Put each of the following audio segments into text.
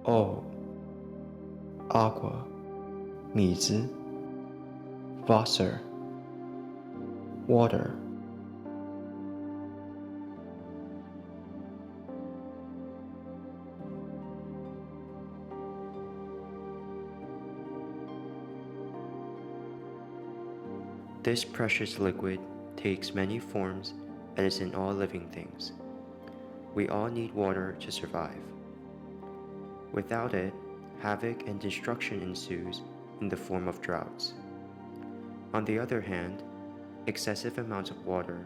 O, Aqua, 米字 Wasser, Water. This precious liquid takes many forms and is in all living things. We all need water to survive. Without it, havoc and destruction ensues in the form of droughts. On the other hand, excessive amounts of water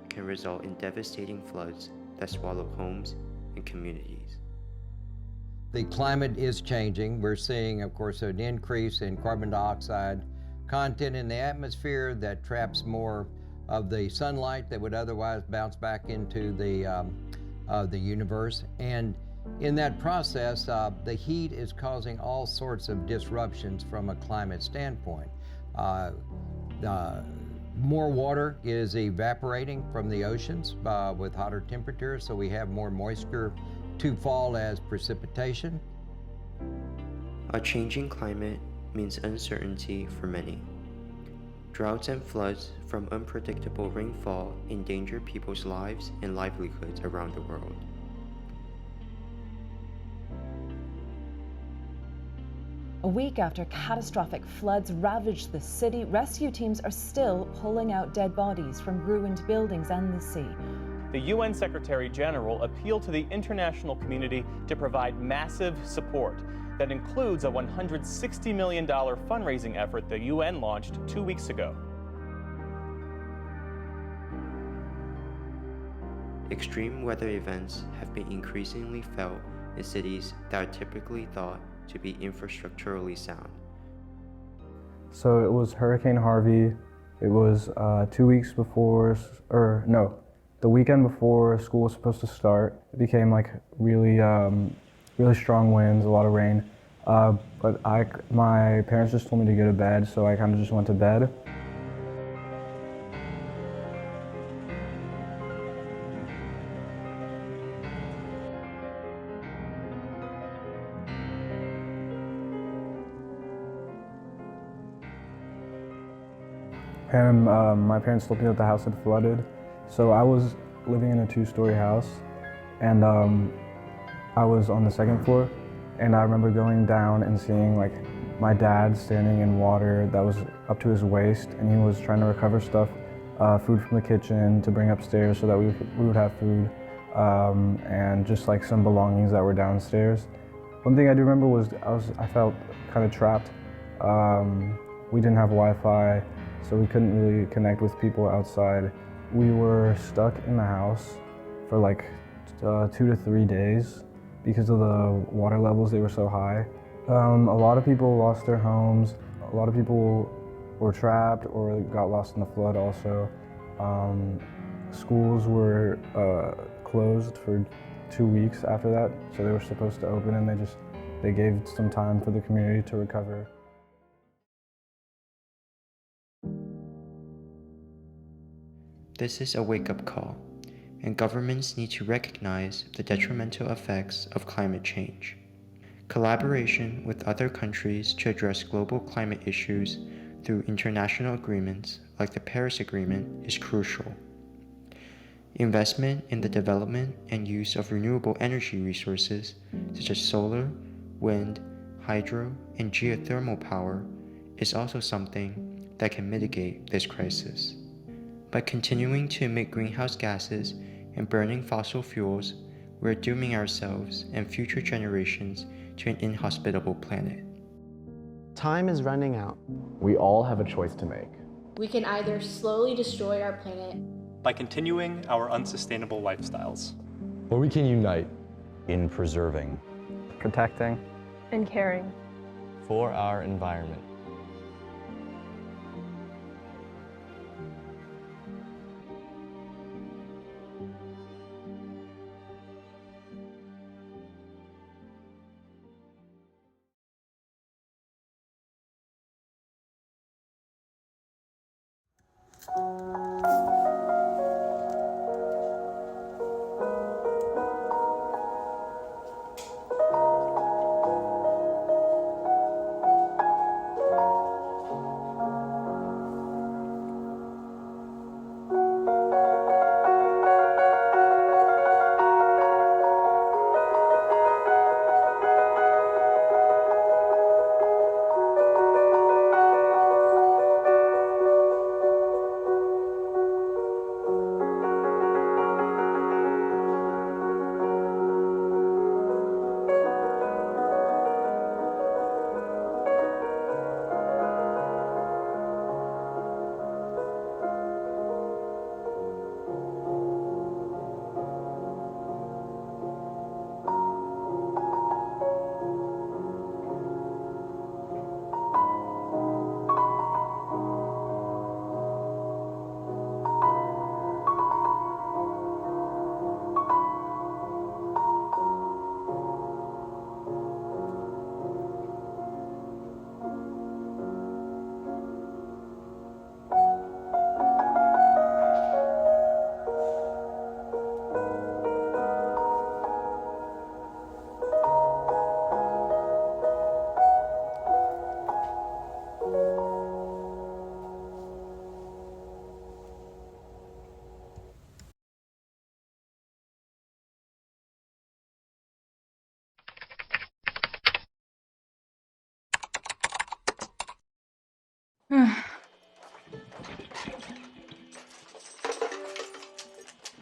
can result in devastating floods that swallow homes and communities. The climate is changing. We're seeing, of course, an increase in carbon dioxide content in the atmosphere that traps more of the sunlight that would otherwise bounce back into the universe. And in that process, the heat is causing all sorts of disruptions from a climate standpoint. More water is evaporating from the oceans with hotter temperatures, so we have more moisture to fall as precipitation. A changing climate means uncertainty for many. Droughts and floods from unpredictable rainfall endanger people's lives and livelihoods around the world. A week after catastrophic floods ravaged the city, rescue teams are still pulling out dead bodies from ruined buildings and the sea. The UN Secretary General appealed to the international community to provide massive support. That includes a $160 million fundraising effort the UN launched 2 weeks ago. Extreme weather events have been increasingly felt in cities that are typically thought to be infrastructurally sound. So it was Hurricane Harvey. It was 2 weeks before, or no, the weekend before school was supposed to start. It became like really strong winds, a lot of rain. But my parents just told me to go to bed, so I kind of just went to bed. And my parents told me that the house had flooded. So I was living in a 2-story house, and I was on the 2nd floor. And I remember going down and seeing like my dad standing in water that was up to his waist, and he was trying to recover stuff, food from the kitchen to bring upstairs so that we would have food, and just like some belongings that were downstairs. One thing I do remember was I felt kind of trapped. We didn't have Wi-Fi, so we couldn't really connect with people outside. We were stuck in the house for like 2 to 3 days because of the water levels, they were so high. A lot of people lost their homes. A lot of people were trapped or got lost in the flood also. Schools were closed for 2 weeks after that, so they were supposed to open, and they gave some time for the community to recover. This is a wake-up call, and governments need to recognize the detrimental effects of climate change. Collaboration with other countries to address global climate issues through international agreements like the Paris Agreement is crucial. Investment in the development and use of renewable energy resources such as solar, wind, hydro, and geothermal power is also something that can mitigate this crisis. By continuing to emit greenhouse gases and burning fossil fuels, we're dooming ourselves and future generations to an inhospitable planet. Time is running out. We all have a choice to make. We can either slowly destroy our planet by continuing our unsustainable lifestyles, or we can unite in preserving, protecting, and caring for our environment.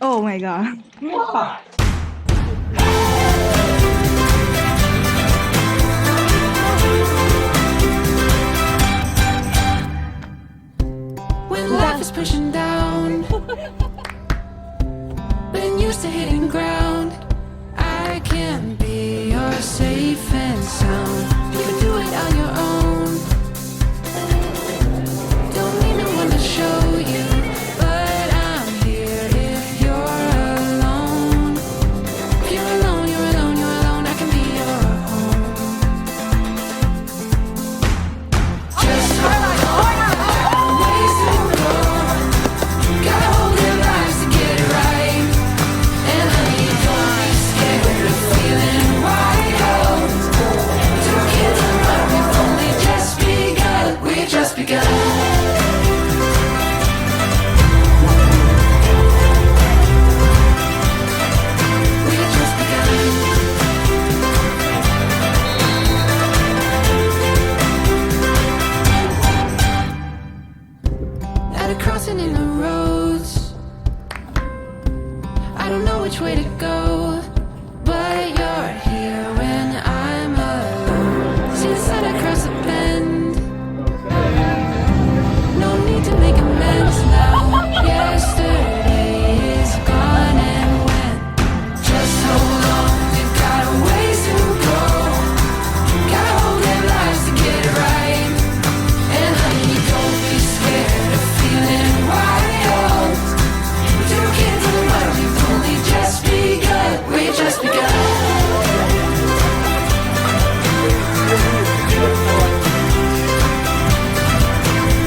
Oh my god. When life is pushing down, been used to hitting ground. I can be your safe and sound. You can do it on your own. Don't need no one to show you, but I'm here if you're alone. If you're alone, you're alone, you're alone. I can be your home. Just hold on, ways to go. Gotta hold your lives to get it right. And honey, don't be scared of feeling wild. Two kids and love, we've only just begun. We just begun. We just begun. At a crossing in the roads, I don't know which way to go, but you're here when I'm alone. See the sun across the bend. No need to make amends now. Yesterday is gone and went. Just hold on, we got a ways to go. Gotta hold their lives to get it right. And honey, don't be scared of feeling wild. Two kids in the mud, we've only just begun. We just begun.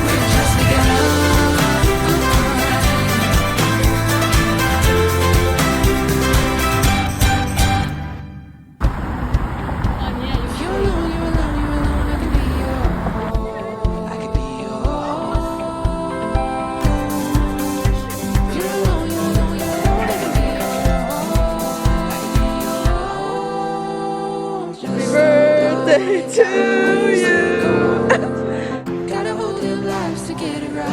We've just begun. If you're alone, you're alone, you're alone. I can be your home. I can be your home. If you're alone, you're alone, you're alone. I can be your home. Happy birthday to you. Gotta hold your lives to get it right.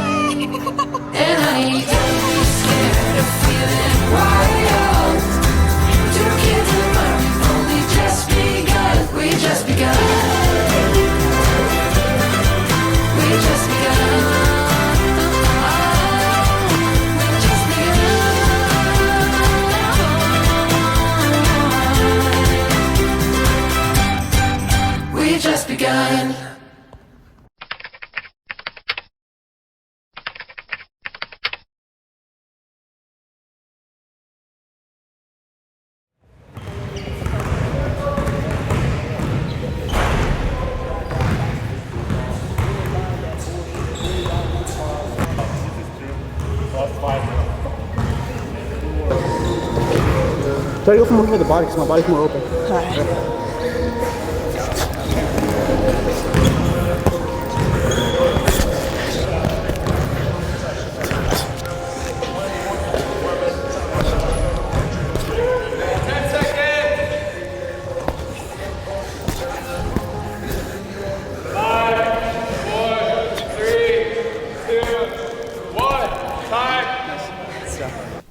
And I ain't don't be scared of feeling wild. Two kids in the mud, we've only just begun. We just begun. We just begun. We just begun. We just begun. Try to go for more with the body because my body's more open.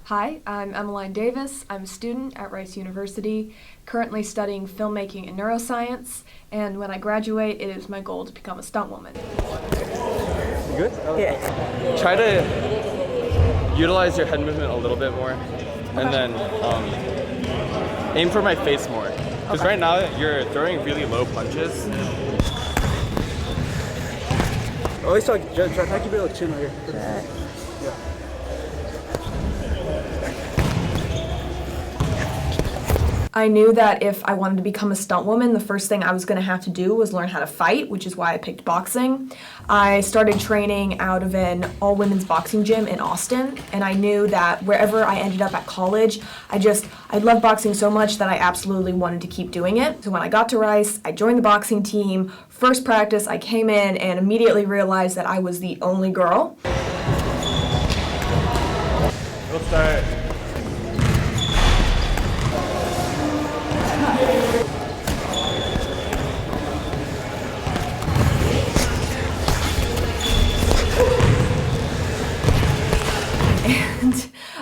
Hi, I'm Emmeline Davis. I'm a student at Rice University, currently studying filmmaking and neuroscience, and when I graduate, it is my goal to become a stunt woman. Good? Yeah. Try to utilize your head movement a little bit more, and then aim for my face more. Because right now you're throwing really low punches. Always try to keep your little chin right here. Yeah. I knew that if I wanted to become a stunt woman, the first thing I was going to have to do was learn how to fight, which is why I picked boxing. I started training out of an all-women's boxing gym in Austin, and I knew that wherever I ended up at college, I loved boxing so much that I absolutely wanted to keep doing it. So when I got to Rice, I joined the boxing team. First practice, I came in and immediately realized that I was the only girl. We'll start.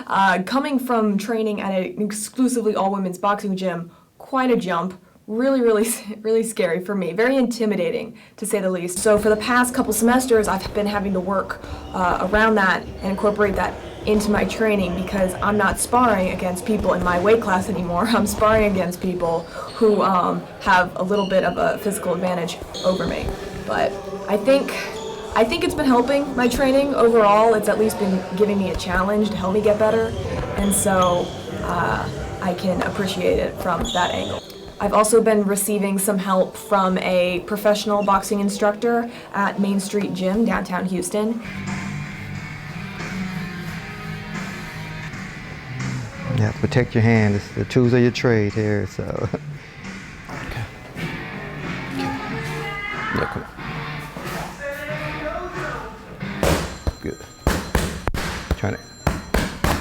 Coming from training at an exclusively all-women's boxing gym, quite a jump. Really, really scary for me. Very intimidating, to say the least. So for the past couple semesters, I've been having to work around that and incorporate that into my training because I'm not sparring against people in my weight class anymore. I'm sparring against people who have a little bit of a physical advantage over me. But I think it's been helping my training overall. It's at least been giving me a challenge to help me get better, and so I can appreciate it from that angle. I've also been receiving some help from a professional boxing instructor at Main Street Gym, downtown Houston. You have to protect your hand. It's the tools of your trade here, so. Okay. Yeah, come on. Good. Turn it.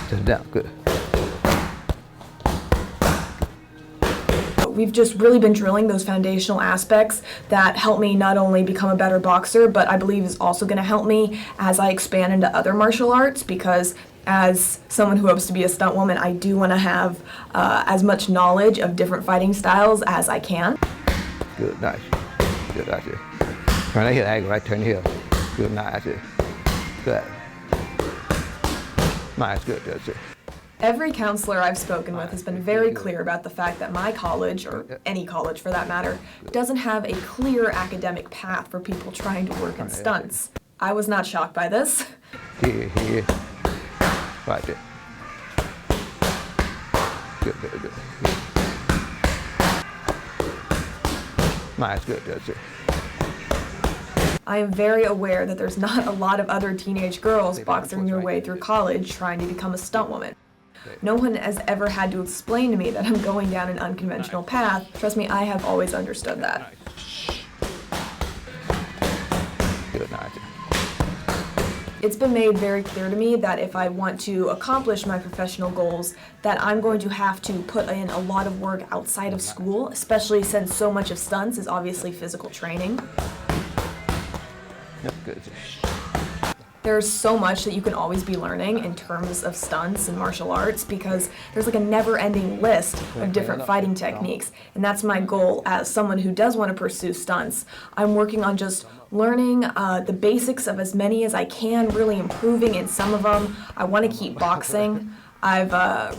Just down, good. We've just really been drilling those foundational aspects that help me not only become a better boxer, but I believe is also going to help me as I expand into other martial arts, because as someone who hopes to be a stunt woman, I do want to have as much knowledge of different fighting styles as I can. Good, nice. Good, that's it. Turn that heel angle, right? Turn the heel. Good, nice, that's it. Good. Nice, good, that's it. Every counselor I've spoken with has been very clear about the fact that my college, or any college for that matter, doesn't have a clear academic path for people trying to work in stunts. I was not shocked by this. Here. Right there. Good. Nice, good, that's it. I am very aware that there's not a lot of other teenage girls boxing their way through college trying to become a stunt woman. No one has ever had to explain to me that I'm going down an unconventional path. Trust me, I have always understood that. Good, nice. It's been made very clear to me that if I want to accomplish my professional goals, that I'm going to have to put in a lot of work outside of school, especially since so much of stunts is obviously physical training. Yep, good. There's so much that you can always be learning in terms of stunts and martial arts, because there's like a never-ending list of different fighting techniques, and that's my goal as someone who does want to pursue stunts. I'm working on just learning the basics of as many as I can, really improving in some of them. I want to keep boxing.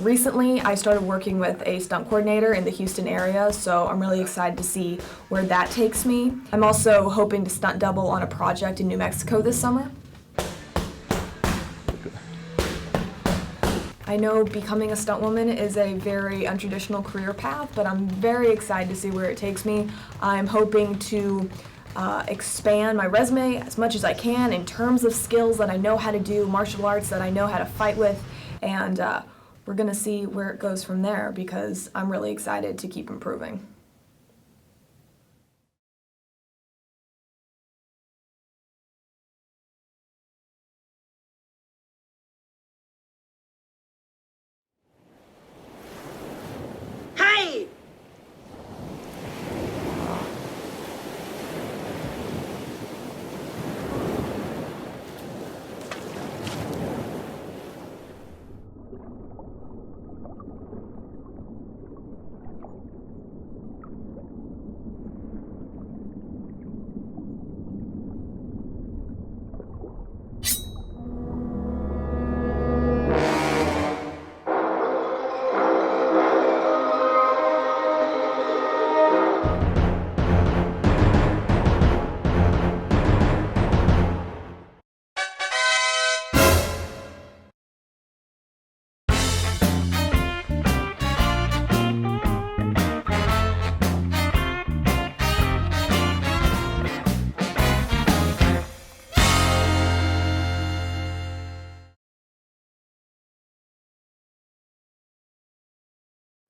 Recently I started working with a stunt coordinator in the Houston area, so I'm really excited to see where that takes me. I'm also hoping to stunt double on a project in New Mexico this summer. I know becoming a stunt woman is a very untraditional career path, but I'm very excited to see where it takes me. I'm hoping to expand my resume as much as I can in terms of skills that I know how to do, martial arts that I know how to fight with, and we're gonna see where it goes from there, because I'm really excited to keep improving. Hey!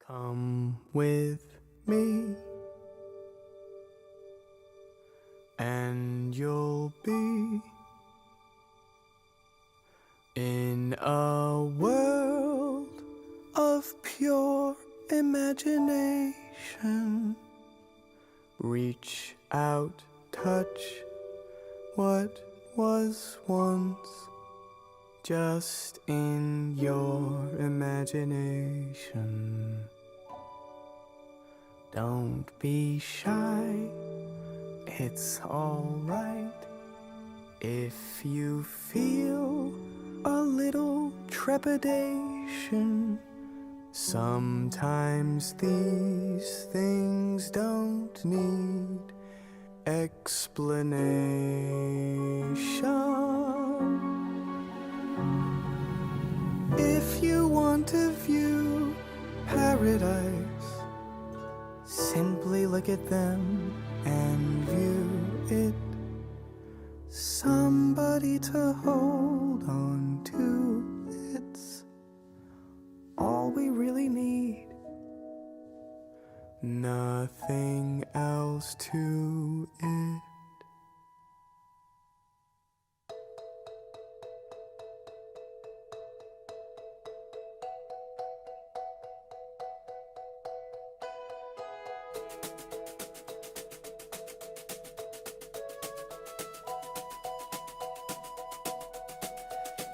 Come with me, and you'll be in a world of pure imagination. Reach out, touch what was once just in your imagination. Don't be shy, it's alright if you feel a little trepidation. Sometimes these things don't need explanation. If you want to view paradise, simply look at them and view it. Somebody to hold on to, it's all we really need. Nothing else to it.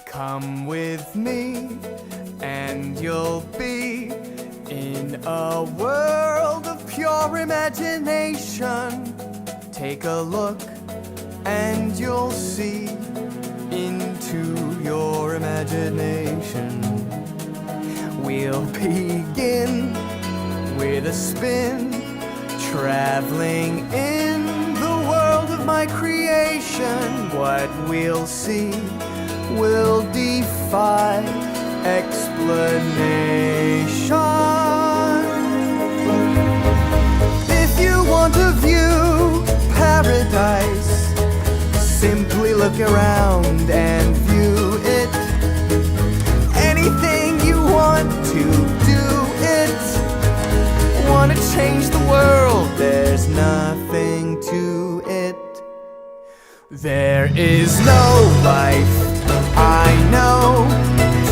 Come with me and you'll be in a world of pure imagination. Take a look and you'll see into your imagination. We'll begin with a spin, traveling in the world of my creation. What we'll see will defy explanation. If you want to view paradise, simply look around and view it. Anything you want to do it. Want to change the world, there's nothing to it. There is no life I know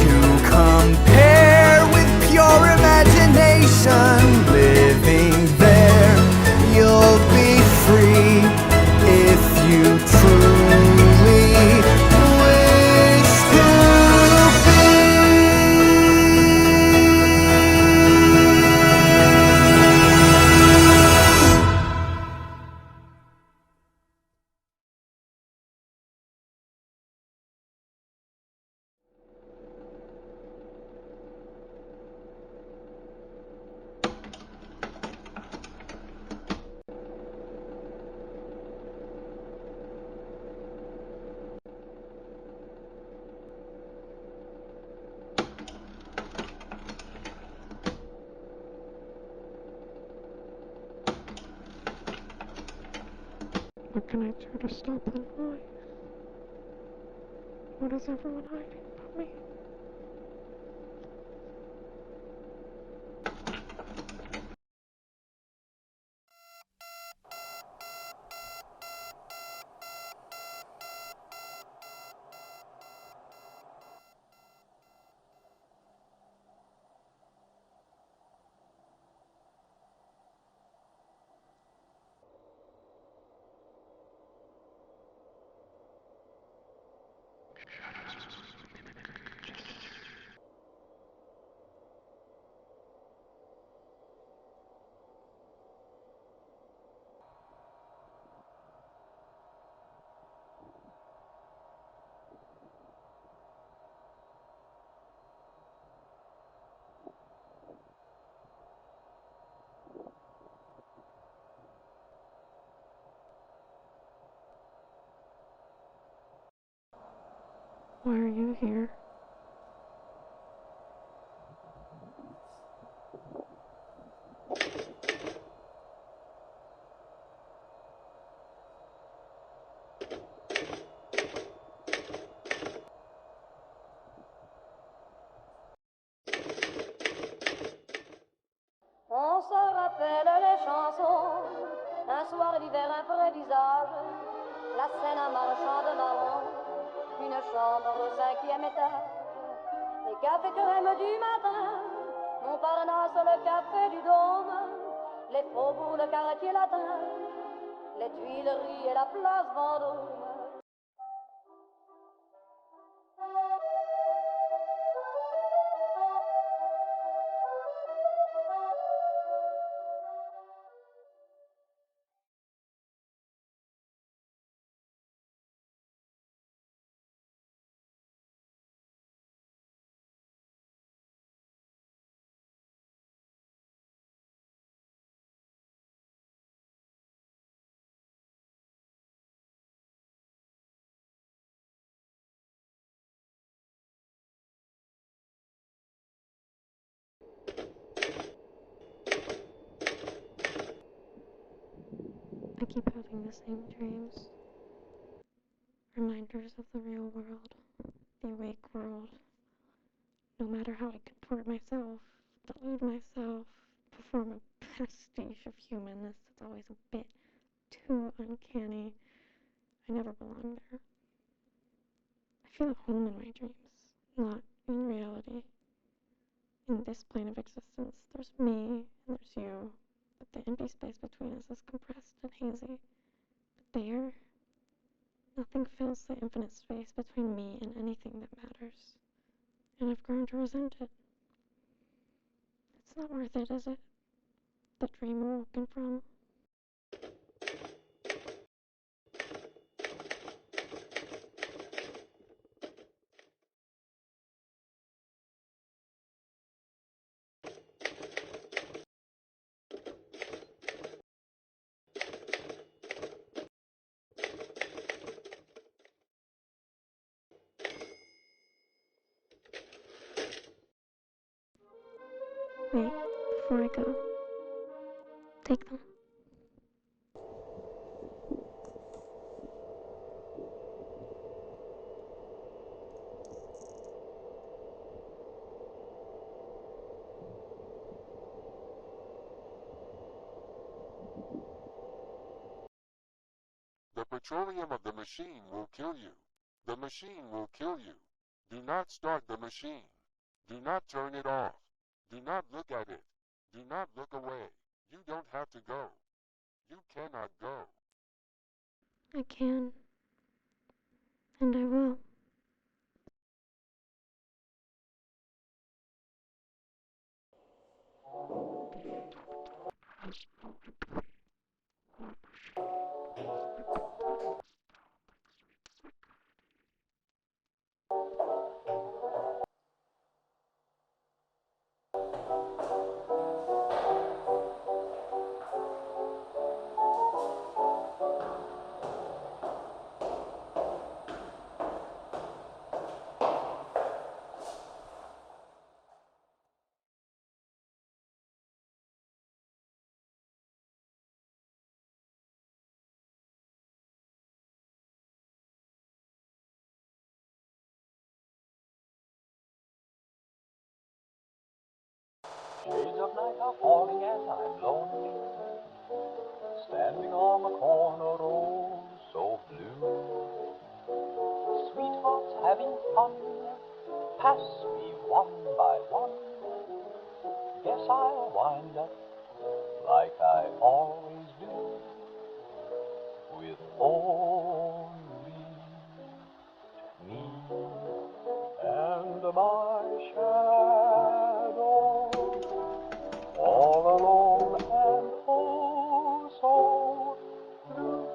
to compare with pure imagination. Living there, you'll be free if you truly wish to be. What can I do to stop the noise? What is everyone hiding from me? Why are you here? On se rappelle les chansons, un soir d'hiver, un vrai visage, la scène un marchand de marron, une chambre au 5e étage, les cafés crème du matin, Montparnasse, le café du Dôme, les faubourgs, le quartier latin, les Tuileries et la place Vendôme. having the same dreams. Reminders of the real world, the awake world. No matter how I contort myself, delude myself, perform a pastiche of humanness that's always a bit too uncanny, I never belong there. I feel at home in my dreams, not in reality. In this plane of existence, there's me and there's you, but the empty space between us is compressed and hazy. But there, nothing fills the infinite space between me and anything that matters. And I've grown to resent it. It's not worth it, is it? The dream we're woken from. Wait, before I go, take them. The petroleum of the machine will kill you. The machine will kill you. Do not start the machine. Do not turn it off. Do not look at it. Do not look away. You don't have to go. You cannot go. I can. And I will. Shades of night are falling and I'm lonely, standing on the corner, oh, so blue. Sweethearts having fun, pass me one by one. Guess I'll wind up like I always do, with only me and my shadow, all alone and oh so blue.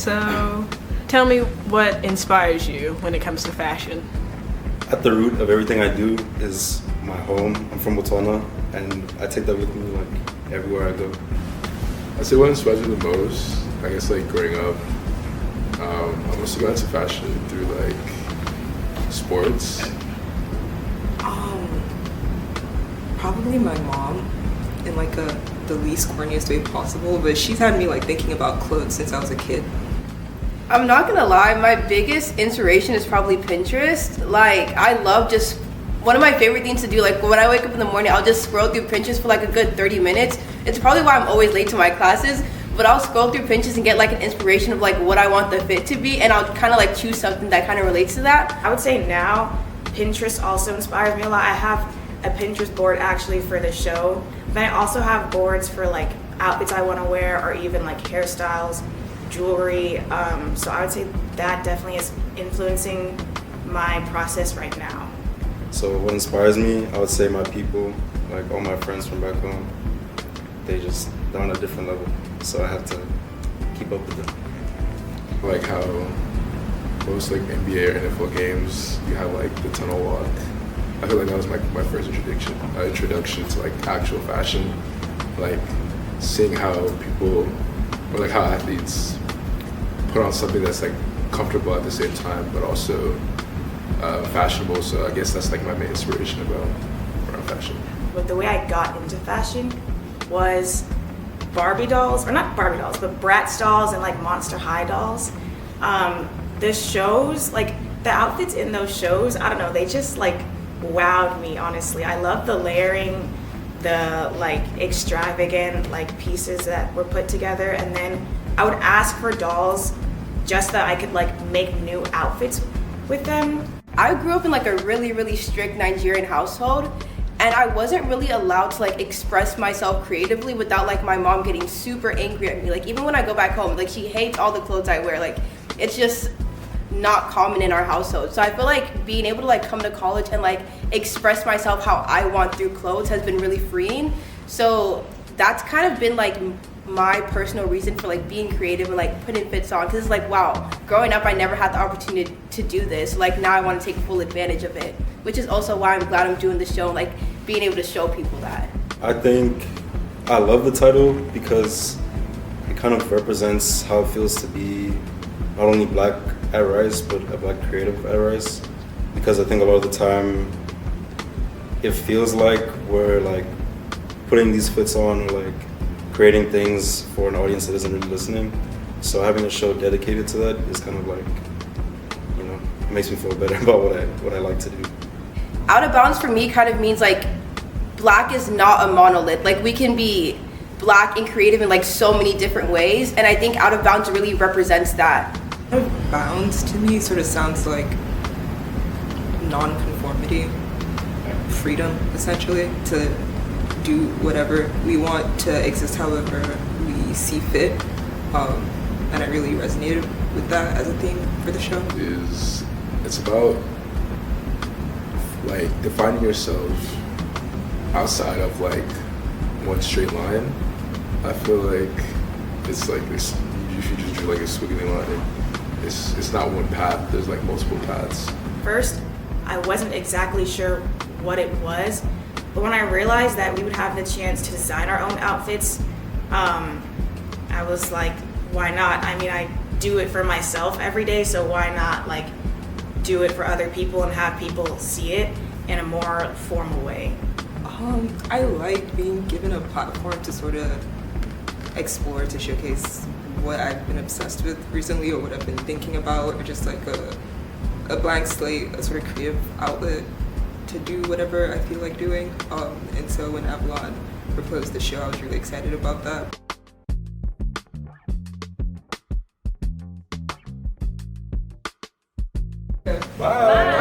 So, tell me what inspires you when it comes to fashion. At the root of everything I do is my home. I'm from Botswana, and I take that with me like everywhere I go. I say what inspires me the most, I guess like growing up, I mostly got into fashion through like sports. Probably my mom in like the least corniest way possible, but she's had me like thinking about clothes since I was a kid. I'm not gonna lie, my biggest inspiration is probably Pinterest. Like, I love just, one of my favorite things to do, like when I wake up in the morning, I'll just scroll through Pinterest for like a good 30 minutes. It's probably why I'm always late to my classes, but I'll scroll through Pinterest and get like an inspiration of like what I want the fit to be, and I'll kind of like choose something that kind of relates to that. I would say now, Pinterest also inspires me a lot. I have a Pinterest board actually for the show. Then I also have boards for like outfits I want to wear, or even like hairstyles, jewelry. So I would say that definitely is influencing my process right now. So what inspires me, I would say my people, like all my friends from back home. They're on a different level, so I have to keep up with them. Like how most like NBA or NFL games, you have like the tunnel walk. I feel like that was my first introduction to like actual fashion, like seeing how people, or like how athletes put on something that's like comfortable at the same time, but also fashionable. So I guess that's like my main inspiration around fashion. But the way I got into fashion was Barbie dolls, or not Barbie dolls, but Bratz dolls and like Monster High dolls. The shows, like the outfits in those shows, I don't know, they just like wowed me, honestly. I love the layering, the like extravagant like pieces that were put together, and then I would ask for dolls just that I could like make new outfits with them. I grew up in like a really, really strict Nigerian household, and I wasn't really allowed to like express myself creatively without like my mom getting super angry at me. Like even when I go back home, like she hates all the clothes I wear. Like it's just not common in our household. So I feel like being able to like come to college and like express myself how I want through clothes has been really freeing. So that's kind of been like my personal reason for like being creative and like putting fits on, because it's like, wow, growing up I never had the opportunity to do this. Like now I want to take full advantage of it, which is also why I'm glad I'm doing the show, like being able to show people that. I think I love the title because it kind of represents how it feels to be not only black at Rice, but a black creative at Rice. Because I think a lot of the time it feels like we're like putting these fits on, or like creating things for an audience that isn't really listening. So having a show dedicated to that is kind of like, you know, it makes me feel better about what I like to do. Out of bounds for me kind of means like black is not a monolith. Like we can be black and creative in like so many different ways, and I think out of bounds really represents that. Out of bounds to me sort of sounds like non-conformity, freedom essentially, to do whatever we want, to exist however we see fit, and I really resonated with that as a theme for the show. It's about like defining yourself outside of like one straight line. I feel like it's like this, you should just do like a squiggly line. It's not one path, there's like multiple paths. First, I wasn't exactly sure what it was, but when I realized that we would have the chance to design our own outfits, I was like, why not? I mean, I do it for myself every day, so why not like do it for other people and have people see it in a more formal way? I like being given a platform to sort of explore, to showcase what I've been obsessed with recently, or what I've been thinking about, or just like a blank slate, a sort of creative outlet to do whatever I feel like doing. And so when Avalon proposed the show, I was really excited about that. Bye.